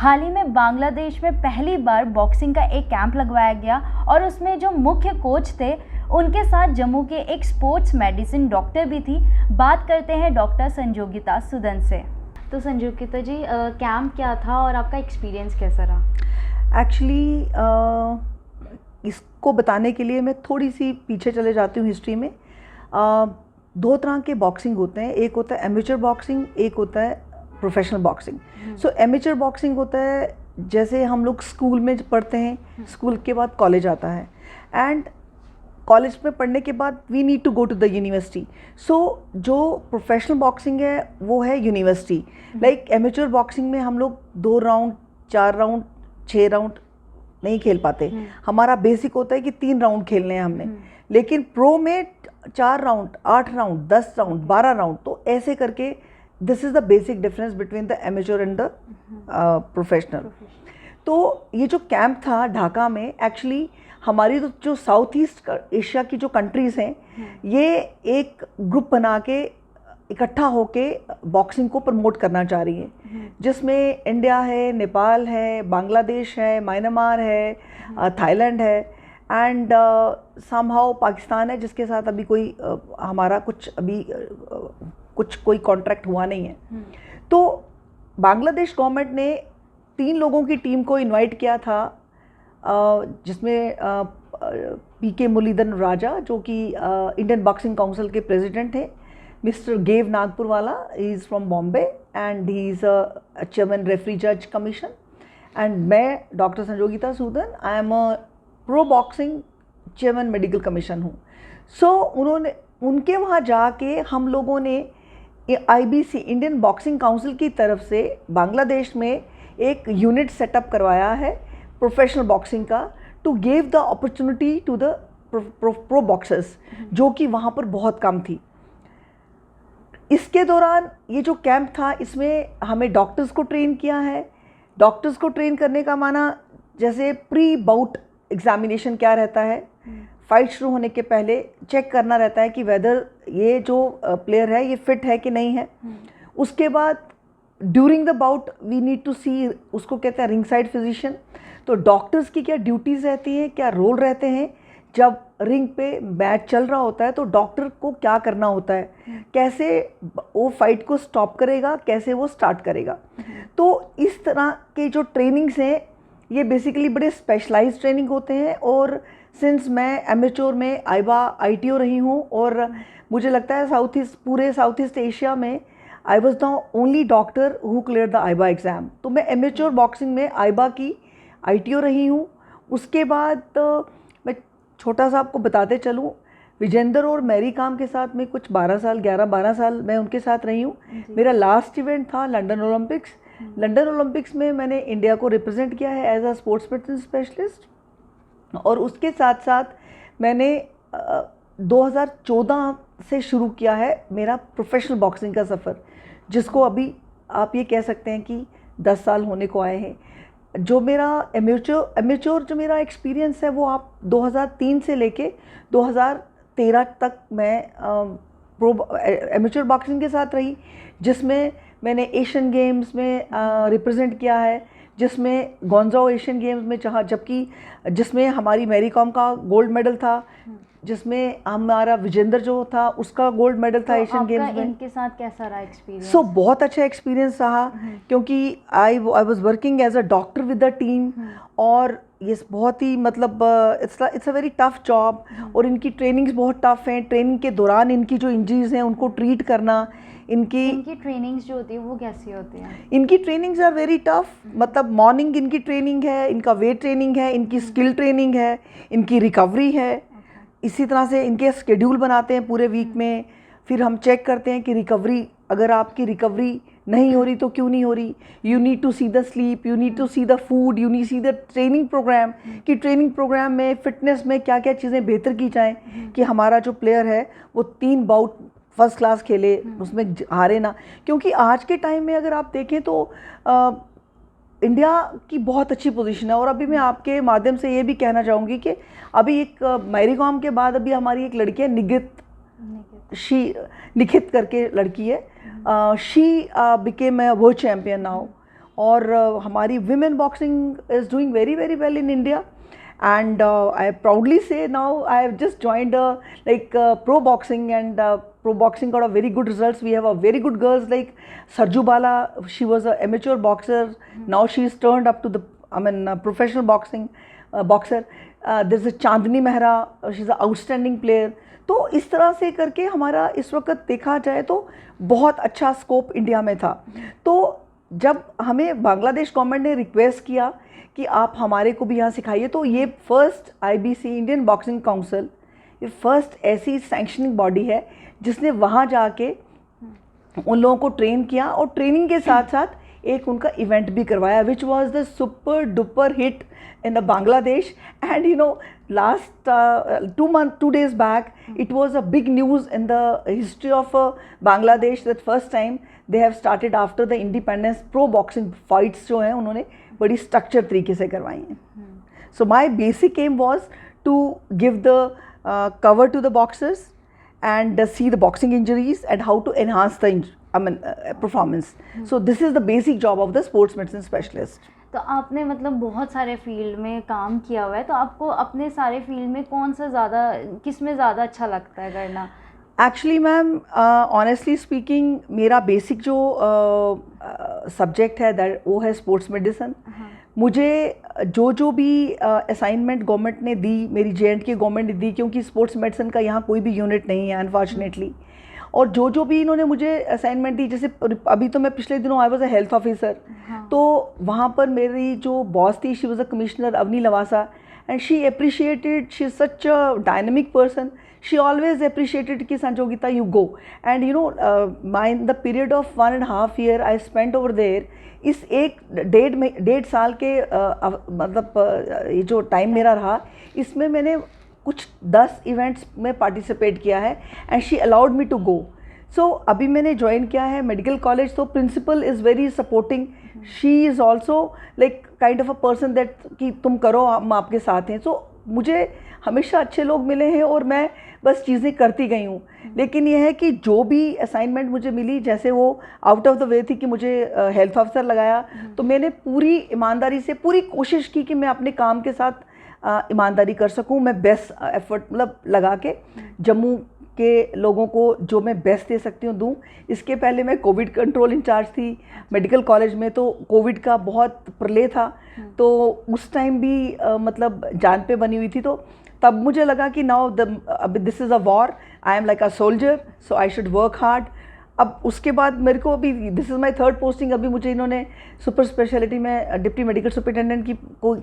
हाल ही में बांग्लादेश में पहली बार बॉक्सिंग का एक कैंप लगवाया गया और उसमें जो मुख्य कोच थे उनके साथ जम्मू के एक स्पोर्ट्स मेडिसिन डॉक्टर भी थी। बात करते हैं डॉक्टर संजोगिता सुदन से। तो संजोगिता जी, कैंप क्या था और आपका एक्सपीरियंस कैसा रहा? एक्चुअली इसको बताने के लिए मैं थोड़ी सी पीछे चले जाती हूँ हिस्ट्री में। दो तरह के बॉक्सिंग होते हैं, एक होता है एमेचर बॉक्सिंग, एक होता है प्रोफेशनल बॉक्सिंग। सो एमेचर बॉक्सिंग होता है जैसे हम लोग स्कूल में पढ़ते हैं, स्कूल के बाद कॉलेज आता है एंड कॉलेज में पढ़ने के बाद we need to go to the university. So जो प्रोफेशनल बॉक्सिंग है वो है यूनिवर्सिटी। लाइक एमेचर बॉक्सिंग में हम लोग 2 राउंड 4 राउंड 6 राउंड नहीं खेल पाते। हमारा बेसिक होता है कि 3 राउंड खेलने हैं हमने, लेकिन प्रो में 4 राउंड 8 राउंड 10 राउंड 12 राउंड, तो ऐसे करके this is the basic difference between the amateur and the professional. तो ये जो कैंप था ढाका में, एक्चुअली हमारी तो जो साउथ ईस्ट एशिया की जो कंट्रीज़ हैं ये एक ग्रुप बना के इकट्ठा होके बॉक्सिंग को प्रमोट करना चाह रही हैं, जिसमें इंडिया है, नेपाल है, बांग्लादेश है, म्यांमार है, थाईलैंड है एंड समहाउ पाकिस्तान है, जिसके साथ अभी कोई हमारा कोई कॉन्ट्रैक्ट हुआ नहीं है। तो बांग्लादेश गवर्नमेंट ने 3 लोगों की टीम को इनवाइट किया था, जिसमें पीके मुरलीधरन राजा जो कि इंडियन बॉक्सिंग काउंसिल के प्रेसिडेंट थे, mister Gev Nagpurwala, he is from Bombay and he is a chairman referee जज कमीशन, एंड मैं doctor Sanjogita Sudan, I am a pro boxing chairman medical commission हूँ। सो उनके वहाँ जाके हम लोगों ने IBC इंडियन बॉक्सिंग काउंसिल की तरफ से बांग्लादेश में एक यूनिट सेटअप करवाया है प्रोफेशनल बॉक्सिंग का, to give the opportunity to the pro boxers, जो कि वहाँ पर बहुत कम थी। इसके दौरान ये जो कैंप था इसमें हमें डॉक्टर्स को ट्रेन किया है। डॉक्टर्स को ट्रेन करने का माना जैसे प्री बाउट एग्जामिनेशन क्या रहता है, फाइट शुरू होने के पहले चेक करना रहता है कि वेदर ये जो प्लेयर है ये फिट है कि नहीं है। उसके बाद during the bout we need to see, उसको कहते हैं रिंग साइड फिजिशियन। तो डॉक्टर्स की क्या ड्यूटीज़ रहती हैं, क्या रोल रहते हैं, जब रिंग पे मैच चल रहा होता है तो डॉक्टर को क्या करना होता है, कैसे वो फाइट को स्टॉप करेगा, कैसे वो स्टार्ट करेगा। तो इस तरह के जो ट्रेनिंग्स हैं ये बेसिकली बड़े स्पेशलाइज्ड ट्रेनिंग होते हैं। और सिंस मैं एमेच्योर में ITO रही हूँ और मुझे लगता है पूरे साउथ ईस्ट एशिया में I was the only doctor who clear the IBA exam. तो मैं एमेच्योर बॉक्सिंग में IBA की ITO रही हूँ। उसके बाद मैं छोटा सा आपको बताते चलूँ, विजेंदर और मैरी काम के साथ में कुछ 11-12 साल मैं उनके साथ रही हूँ। मेरा लास्ट इवेंट था लंदन ओलंपिक्स। लंदन ओलंपिक्स में मैंने इंडिया को रिप्रेजेंट किया है as a sports medicine specialist. और उसके साथ साथ मैंने 2014 से शुरू किया है मेरा प्रोफेशनल बॉक्सिंग का सफ़र, जिसको अभी आप ये कह सकते हैं कि 10 साल होने को आए हैं। जो मेरा एमेच्योर जो मेरा एक्सपीरियंस है वो आप 2003 से लेके 2013 तक मैं एमेच्योर बॉक्सिंग के साथ रही, जिसमें मैंने एशियन गेम्स में रिप्रेजेंट किया है, जिसमें गॉन्जाओ एशियन गेम्स में जिसमें हमारी मैरी कॉम का गोल्ड मेडल था, जिसमें हमारा विजेंदर जो था उसका गोल्ड मेडल था एशियन गेम्स में। इनके साथ कैसा रहा एक्सपीरियंस? सो बहुत अच्छा एक्सपीरियंस रहा, क्योंकि I was working as a doctor with the team. और ये बहुत ही मतलब it's a very tough job, और इनकी ट्रेनिंग्स बहुत टफ हैं। ट्रेनिंग के दौरान इनकी जो इंजरीज हैं उनको ट्रीट करना, इनकी ट्रेनिंग्स जो होती है वो कैसी होती है? इनकी ट्रेनिंग्स आर वेरी टफ। मतलब मॉर्निंग इनकी ट्रेनिंग है, इनका वेट ट्रेनिंग है, इनकी स्किल ट्रेनिंग है, इनकी रिकवरी है। इसी तरह से इनके शेड्यूल बनाते हैं पूरे वीक में। फिर हम चेक करते हैं कि रिकवरी, अगर आपकी रिकवरी नहीं हो रही तो क्यों नहीं हो रही। You need to see the sleep, you need to see the food, you need see the training programme, कि ट्रेनिंग प्रोग्राम में फिटनेस में क्या क्या चीज़ें बेहतर की जाएँ कि हमारा जो प्लेयर है वो 3 बाउट फर्स्ट क्लास खेले, उसमें हारे ना। क्योंकि आज के टाइम में अगर आप देखें तो इंडिया की बहुत अच्छी पोजीशन है। और अभी मैं आपके माध्यम से ये भी कहना चाहूँगी कि अभी एक मैरी कॉम के बाद अभी हमारी एक लड़की है निखित करके लड़की है, she became a world champion now. और हमारी women boxing is doing very very well in India. And I proudly say now I have just joined pro boxing, and pro boxing got a very good results. We have a very good girls like Sarju Bala. She was an amateur boxer. Now she's turned up to the professional boxer. There's a Chandni Mehra. She's an outstanding player. तो इस तरह से करके हमारा इस वक्त देखा जाए तो बहुत अच्छा स्कोप इंडिया में था. तो जब हमें बांग्लादेश गवर्नमेंट ने रिक्वेस्ट किया कि आप हमारे को भी यहाँ सिखाइए, तो ये first IBC Indian boxing council, ये फर्स्ट ऐसी सैंक्शनिंग बॉडी है जिसने वहाँ जाके उन लोगों को ट्रेन किया, और ट्रेनिंग के साथ साथ एक उनका इवेंट भी करवाया, which was the super duper hit in the Bangladesh. And you know, last 2 days back, it was a big news in the history of Bangladesh that first time they have started after the independence pro boxing fights जो हैं उन्होंने बड़ी structured तरीके से करवाई हैं. So my basic aim was to give the cover to the boxers and see the boxing injuries and how to enhance the performance. So this is the basic job of the sports medicine specialist. तो आपने मतलब बहुत सारे field में काम किया हुआ है, तो आपको अपने सारे फील्ड में कौन सा ज़्यादा, किस में ज़्यादा अच्छा लगता है करना? एक्चुअली मैम, ऑनेस्टली स्पीकिंग, मेरा बेसिक जो सब्जेक्ट है दैट वो है स्पोर्ट्स मेडिसिन. मुझे जो भी असाइनमेंट गवर्नमेंट ने दी, मेरी J&K गवर्नमेंट ने दी, क्योंकि स्पोर्ट्स मेडिसिन का यहाँ कोई भी यूनिट नहीं है अनफॉर्चुनेटली, और जो भी इन्होंने मुझे असाइनमेंट दी, जैसे अभी तो मैं पिछले दिनों I was a health officer, तो वहाँ पर मेरी जो बॉस थी, she was a commissioner Avani Lavasa, and she appreciated, she is such a dynamic person, she always appreciated कि Sanjogita you go. And you know, my in the period of 1.5 year I spent over there, इस 1.5 साल के मतलब ये जो time मेरा रहा, इसमें मैंने कुछ 10 इवेंट्स में पार्टिसिपेट किया है, and she allowed me to go. So अभी मैंने ज्वाइन किया है मेडिकल कॉलेज, तो principal is very supporting. She is also like kind of a person that कि तुम करो, हम आपके साथ हैं. सो मुझे हमेशा अच्छे लोग मिले हैं और मैं बस चीज़ें करती गई हूँ. लेकिन यह है कि जो भी असाइनमेंट मुझे मिली, जैसे वो आउट ऑफ द वे थी कि मुझे हेल्थ ऑफिसर लगाया, तो मैंने पूरी ईमानदारी से पूरी कोशिश की कि मैं अपने काम के साथ ईमानदारी कर सकूं. मैं बेस्ट एफर्ट मतलब लगा के जम्मू के लोगों को जो मैं बेस्ट दे सकती हूँ दूँ. इसके पहले मैं कोविड कंट्रोल इंचार्ज थी मेडिकल कॉलेज में, तो कोविड का बहुत प्रलय था, तो उस टाइम भी मतलब जान पे बनी हुई थी. तो तब मुझे लगा कि now this is a war, I am like a soldier, so I should work hard. अब उसके बाद मेरे को अभी this is my 3rd posting. अभी मुझे इन्होंने सुपर स्पेशलिटी में डिप्टी मेडिकल सुपरिटेंडेंट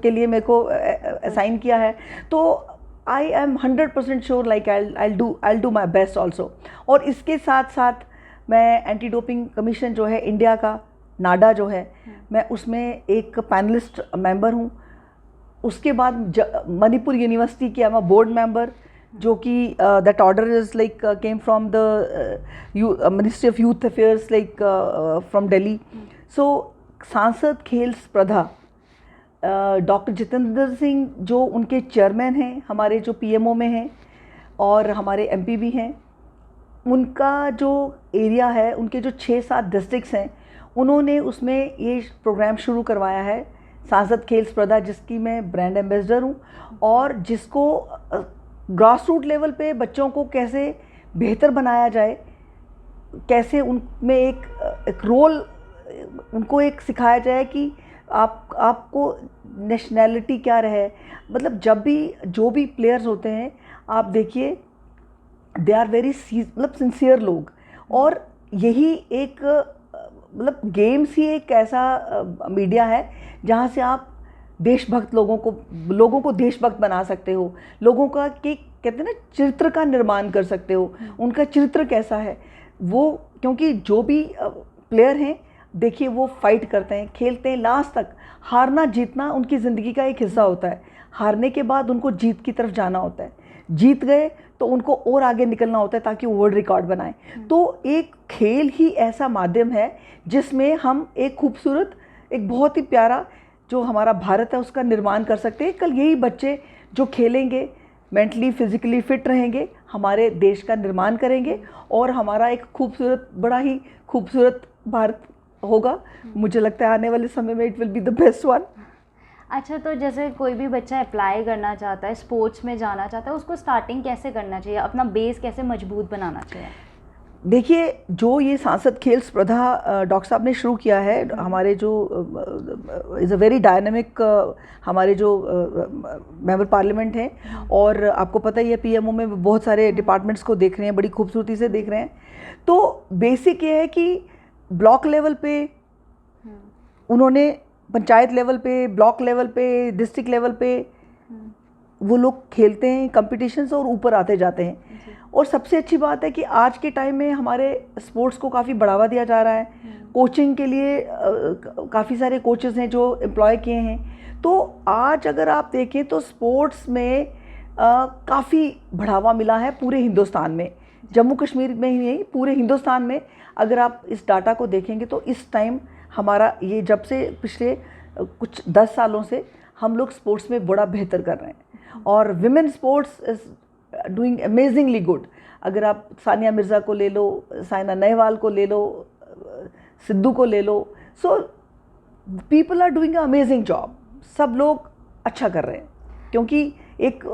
के लिए मेरे को असाइन किया है. तो I am 100% sure like I do my best also. और इसके साथ साथ मैं एंटी डोपिंग कमीशन जो है इंडिया का, नाडा जो है, मैं उसमें एक पैनलिस्ट मेंबर हूँ. उसके बाद मणिपुर यूनिवर्सिटी की I am a board member, जो कि that order is like came from the ministry of youth affairs like from Delhi. So सांसद खेल स्पर्धा, डॉक्टर जितेंद्र सिंह जो उनके चेयरमैन हैं, हमारे जो PMO में हैं और हमारे MP भी हैं, उनका जो एरिया है, उनके जो 6-7 डिस्ट्रिक्ट्स हैं, उन्होंने उसमें ये प्रोग्राम शुरू करवाया है सांसद खेल स्पर्धा, जिसकी मैं ब्रांड एम्बेसडर हूँ, और जिसको ग्रास रूट लेवल पे बच्चों को कैसे बेहतर बनाया जाए, कैसे उनमें एक रोल उनको एक सिखाया जाए कि आपको नेशनैलिटी क्या रहे. मतलब जब भी जो भी प्लेयर्स होते हैं, आप देखिए दे आर वेरी मतलब सिंसियर लोग, और यही एक मतलब गेम्स ही एक ऐसा मीडिया है जहाँ से आप देशभक्त लोगों को देशभक्त बना सकते हो, लोगों का कि कहते हैं ना चरित्र का निर्माण कर सकते हो. उनका चरित्र कैसा है वो, क्योंकि जो भी प्लेयर हैं देखिए वो फाइट करते हैं, खेलते हैं लास्ट तक. हारना जीतना उनकी ज़िंदगी का एक हिस्सा होता है. हारने के बाद उनको जीत की तरफ जाना होता है. जीत गए तो उनको और आगे निकलना होता है ताकि वो वर्ल्ड रिकॉर्ड बनाएं. तो एक खेल ही ऐसा माध्यम है जिसमें हम एक खूबसूरत, एक बहुत ही प्यारा जो हमारा भारत है उसका निर्माण कर सकते हैं. कल यही बच्चे जो खेलेंगे, मेंटली फिजिकली फिट रहेंगे, हमारे देश का निर्माण करेंगे और हमारा एक खूबसूरत, बड़ा ही खूबसूरत भारत होगा, मुझे लगता है आने वाले समय में it will be the best one. अच्छा, तो जैसे कोई भी बच्चा अप्लाई करना चाहता है, स्पोर्ट्स में जाना चाहता है, उसको स्टार्टिंग कैसे करना चाहिए, अपना बेस कैसे मजबूत बनाना चाहिए? देखिए, जो ये सांसद खेल स्पर्धा डॉक्टर साहब ने शुरू किया है, हमारे जो इज़ अ वेरी डायनेमिक, हमारे जो मेंबर पार्लियामेंट हैं, और आपको पता ही है पीएमओ में बहुत सारे डिपार्टमेंट्स को देख रहे हैं, बड़ी खूबसूरती से देख रहे हैं। तो बेसिक ये है कि ब्लॉक लेवल पे उन्होंने, पंचायत लेवल पे, ब्लॉक लेवल पे, डिस्ट्रिक्ट लेवल पे वो लोग खेलते हैं कंपटीशंस और ऊपर आते जाते हैं। और सबसे अच्छी बात है कि आज के टाइम में हमारे स्पोर्ट्स को काफ़ी बढ़ावा दिया जा रहा है। कोचिंग के लिए काफ़ी सारे कोचेज़ हैं जो एम्प्लॉय किए हैं। तो आज अगर आप देखें तो स्पोर्ट्स में काफ़ी बढ़ावा मिला है पूरे हिंदुस्तान में, जम्मू कश्मीर में ही नहीं, पूरे हिंदुस्तान में। अगर आप इस डाटा को देखेंगे तो इस टाइम हमारा ये, जब से पिछले कुछ 10 सालों से हम लोग स्पोर्ट्स में बड़ा बेहतर कर रहे हैं, और women sports is doing amazingly good. अगर आप सानिया मिर्ज़ा को ले लो, साइना नेहवाल को ले लो, सिद्धू को ले लो, so people are doing a amazing job. सब लोग अच्छा कर रहे हैं, क्योंकि एक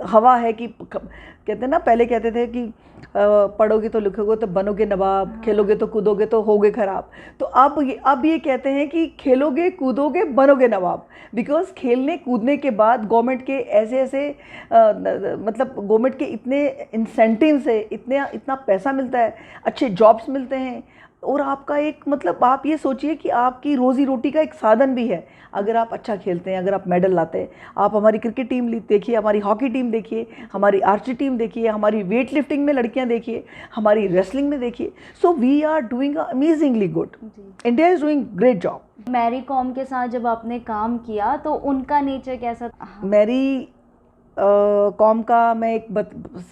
हवा है कि कहते हैं ना, पहले कहते थे कि पढ़ोगे तो लिखोगे तो बनोगे नवाब, खेलोगे तो कूदोगे तो होगे खराब। तो अब ये कहते हैं कि खेलोगे कूदोगे बनोगे नवाब, बिकॉज खेलने कूदने के बाद गवर्नमेंट के ऐसे मतलब गवर्नमेंट के इतने इंसेंटिव्स है, इतना पैसा मिलता है, अच्छे जॉब्स मिलते हैं, और आपका एक मतलब आप ये सोचिए कि आपकी रोज़ी रोटी का एक साधन भी है अगर आप अच्छा खेलते हैं, अगर आप मेडल लाते हैं। आप हमारी क्रिकेट टीम देखिए, हमारी हॉकी टीम देखिए, हमारी आर्चरी टीम देखिए, हमारी वेट लिफ्टिंग में लड़कियां देखिए, हमारी रेसलिंग में देखिए। So we are doing amazingly good, India is doing great job. Mary Kom के साथ जब आपने काम किया तो उनका नेचर कैसा था? मैरी कॉम का मैं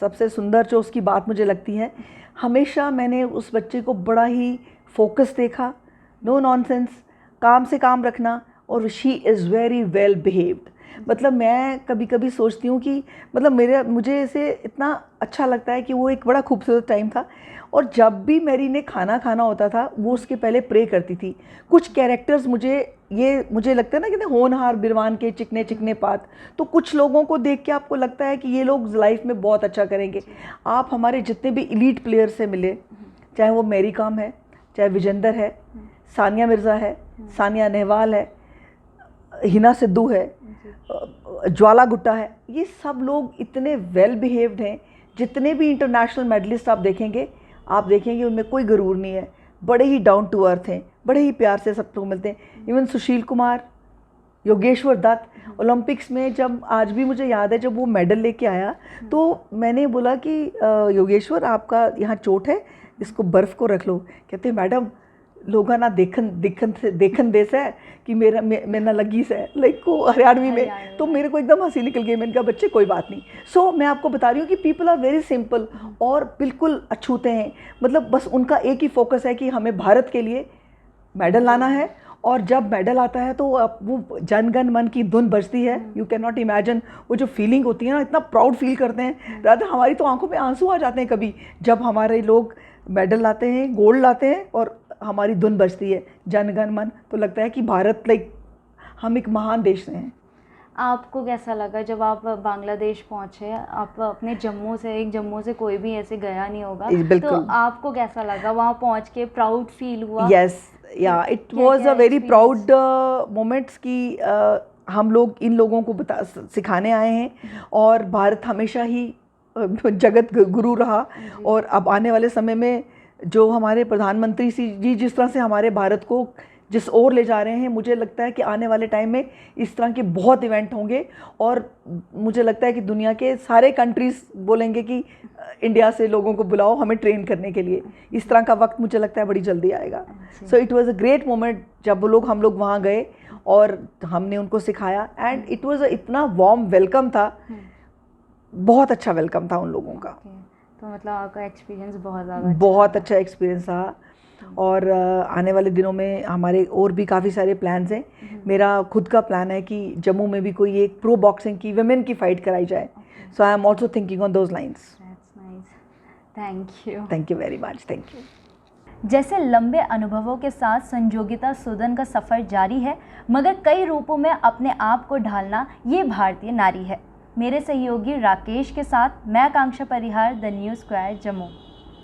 सबसे सुंदर जो उसकी बात मुझे लगती है, हमेशा मैंने उस बच्चे को बड़ा ही फोकस देखा, नो नॉनसेंस, काम से काम रखना, और she is very well behaved. मतलब मैं कभी कभी सोचती हूँ कि मतलब मुझे इसे इतना अच्छा लगता है कि वो एक बड़ा खूबसूरत टाइम था। और जब भी मैरी ने खाना खाना होता था, वो उसके पहले प्रे करती थी। कुछ कैरेक्टर्स मुझे लगता है ना कि होनहार बिरवान के चिकने चिकने पात, तो कुछ लोगों को देख के आपको लगता है कि ये लोग लाइफ में बहुत अच्छा करेंगे। आप हमारे जितने भी एलीट प्लेयर से मिले, चाहे वो मैरी कॉम है, चाहे विजेंदर है, सानिया मिर्ज़ा है, सानिया नेहवाल है, हिना सिद्धू है, ज्वाला गुट्टा है, ये सब लोग इतने वेल बिहेव्ड हैं। जितने भी इंटरनेशनल मेडलिस्ट आप देखेंगे उनमें कोई गरूर नहीं है, बड़े ही डाउन टू अर्थ हैं, बड़े ही प्यार से सबको मिलते हैं। इवन सुशील कुमार, योगेश्वर दत्त, ओलंपिक्स में जब, आज भी मुझे याद है जब वो मेडल लेके आया, तो मैंने बोला कि योगेश्वर आपका यहाँ चोट है, इसको बर्फ़ को रख लो। कहते मैडम लोग ना देखन देसा है कि मेरा ना लगी से लाइक को हरियाणवी में, तो मेरे को एकदम हंसी निकल गई। मैंने कहा बच्चे कोई बात नहीं। सो मैं आपको बता रही हूँ कि पीपल आर वेरी सिंपल और बिल्कुल अछूते हैं। मतलब बस उनका एक ही फोकस है कि हमें भारत के लिए मेडल लाना है, और जब मेडल आता है तो वो जनगण मन की धुन बजती है। यू कैन नॉट इमेजिन वो जो फीलिंग होती है ना, इतना प्राउड फील करते हैं, राधा हमारी तो आंखों में आंसू आ जाते हैं कभी जब हमारे लोग मेडल लाते हैं, गोल्ड लाते हैं और हमारी धुन बजती है जनगण मन। तो लगता है कि भारत लाइक हम एक महान देश से हैं। आपको कैसा लगा जब आप बांग्लादेश पहुंचे? आप अपने जम्मू से कोई भी ऐसे गया नहीं होगा, तो आपको कैसा लगा वहाँ पहुँच के? प्राउड फील हुआ? यस, या it was a very proud moments कि हम लोग इन लोगों को सिखाने आए हैं, और भारत हमेशा ही जगत गुरु रहा। और अब आने वाले समय में जो हमारे प्रधानमंत्री जी जिस तरह से हमारे भारत को जिस ओर ले जा रहे हैं, मुझे लगता है कि आने वाले टाइम में इस तरह के बहुत इवेंट होंगे, और मुझे लगता है कि दुनिया के सारे कंट्रीज़ बोलेंगे कि इंडिया से लोगों को बुलाओ हमें ट्रेन करने के लिए। इस तरह का वक्त मुझे लगता है बड़ी जल्दी आएगा। So it was a great moment जब हम लोग वहाँ गए और हमने उनको सिखाया, एंड इट वाज इतना वार्म वेलकम था, बहुत अच्छा वेलकम था उन लोगों का। तो मतलब आपका एक्सपीरियंस बहुत अच्छा एक्सपीरियंस था। और आने वाले दिनों में हमारे और भी काफ़ी सारे प्लान्स हैं। मेरा खुद का प्लान है कि जम्मू में भी कोई एक प्रो बॉक्सिंग की विमेन की फ़ाइट कराई जाए। So I am also thinking on those lines. Thank you very much. Thank you. जैसे लंबे अनुभवों के साथ संजोगिता सूदन का सफ़र जारी है, मगर कई रूपों में अपने आप को ढालना ये भारतीय नारी है। मेरे सहयोगी राकेश के साथ मैं आकांक्षा परिहार, द न्यूज़ स्क्वायर, जम्मू।